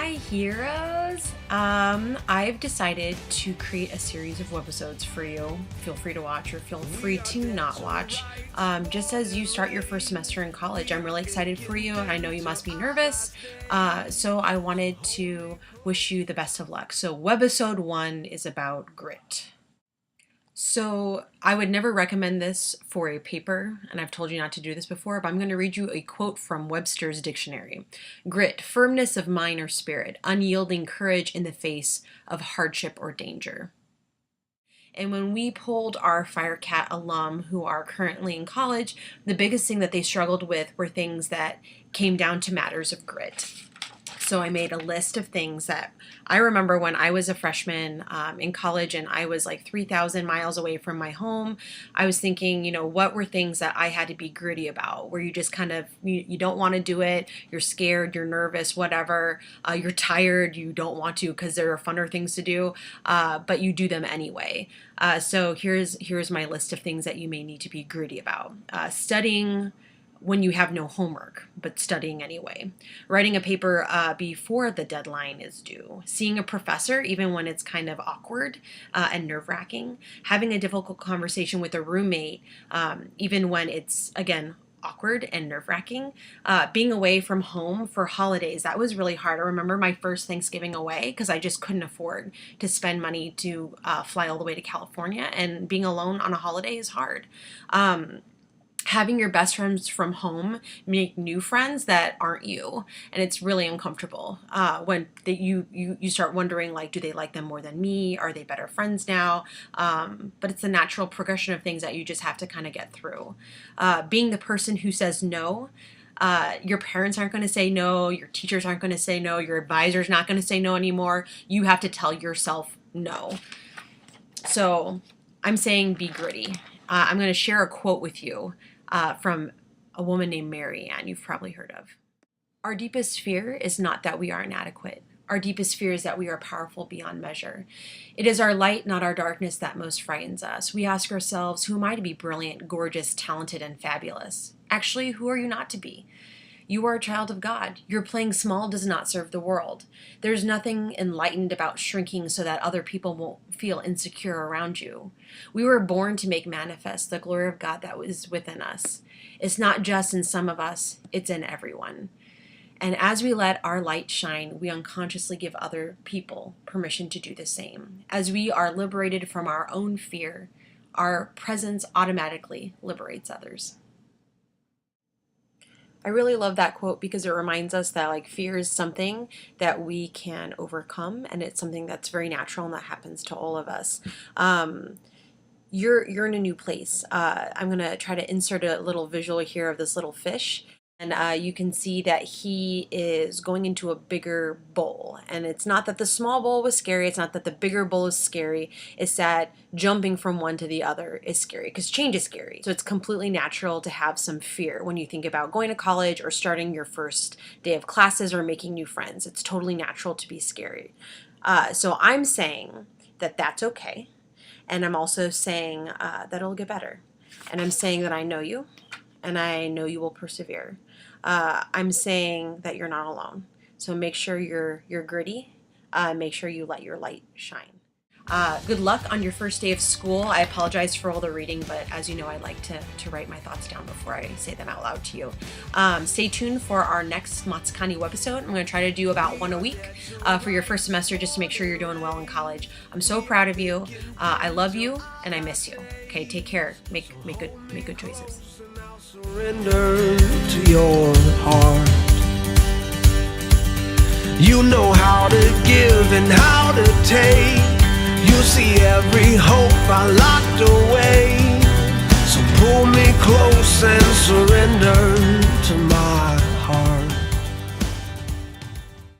Hi heroes! I've decided to create a series of webisodes for you. Feel free to watch or feel free to not watch. Just as you start your first semester in college, I'm really excited for you and I know you must be nervous. So I wanted to wish you the best of luck. So webisode 1 is about grit. So I would never recommend this for a paper, and I've told you not to do this before, but I'm going to read you a quote from Webster's dictionary. Grit, firmness of mind or spirit, unyielding courage in the face of hardship or danger. And when we polled our FireCat alum who are currently in college, the biggest thing that they struggled with were things that came down to matters of grit. So I made a list of things that I remember when I was a freshman in college and I was like 3,000 miles away from my home. I was thinking, what were things that I had to be gritty about, where you just kind of, you don't want to do it, you're scared, you're nervous, whatever, you're tired, you don't want to because there are funner things to do, but you do them anyway. So here's my list of things that you may need to be gritty about. Studying when you have no homework, but studying anyway. Writing a paper before the deadline is due. Seeing a professor, even when it's kind of awkward and nerve-wracking. Having a difficult conversation with a roommate, even when it's, again, awkward and nerve-wracking. Being away from home for holidays, that was really hard. I remember my first Thanksgiving away because I just couldn't afford to spend money to fly all the way to California, and being alone on a holiday is hard. Having your best friends from home make new friends that aren't you, and it's really uncomfortable when you start wondering, like, do they like them more than me? Are they better friends now? But it's a natural progression of things that you just have to kind of get through. Being the person who says no. Your parents aren't going to say no, your teachers aren't going to say no, your advisor's not going to say no anymore. You have to tell yourself no. So I'm saying be gritty. I'm going to share a quote with you from a woman named Mary Ann, you've probably heard of. Our deepest fear is not that we are inadequate. Our deepest fear is that we are powerful beyond measure. It is our light, not our darkness, that most frightens us. We ask ourselves, who am I to be brilliant, gorgeous, talented, and fabulous? Actually, who are you not to be? You are a child of God. Your playing small does not serve the world. There's nothing enlightened about shrinking so that other people won't feel insecure around you. We were born to make manifest the glory of God that was within us. It's not just in some of us, it's in everyone. And as we let our light shine, we unconsciously give other people permission to do the same. As we are liberated from our own fear, our presence automatically liberates others. I really love that quote because it reminds us that fear is something that we can overcome, and it's something that's very natural and that happens to all of us. You're in a new place. I'm going to try to insert a little visual here of this little fish. And you can see that he is going into a bigger bowl. And it's not that the small bowl was scary. It's not that the bigger bowl is scary. It's that jumping from one to the other is scary, because change is scary. So it's completely natural to have some fear when you think about going to college or starting your first day of classes or making new friends. It's totally natural to be scary. So I'm saying that that's okay. And I'm also saying that it'll get better. And I'm saying that I know you, and I know you will persevere. I'm saying that you're not alone. So make sure you're gritty. Make sure you let your light shine. Good luck on your first day of school. I apologize for all the reading, but as you know, I like to write my thoughts down before I say them out loud to you. Stay tuned for our next Matsukani webisode. I'm going to try to do about one a week for your first semester, just to make sure you're doing well in college. I'm so proud of you. I love you, and I miss you. Okay, take care. Make good choices. Surrender to your heart. You know how to give and how to take. You see every hope I locked away. So pull me close and surrender.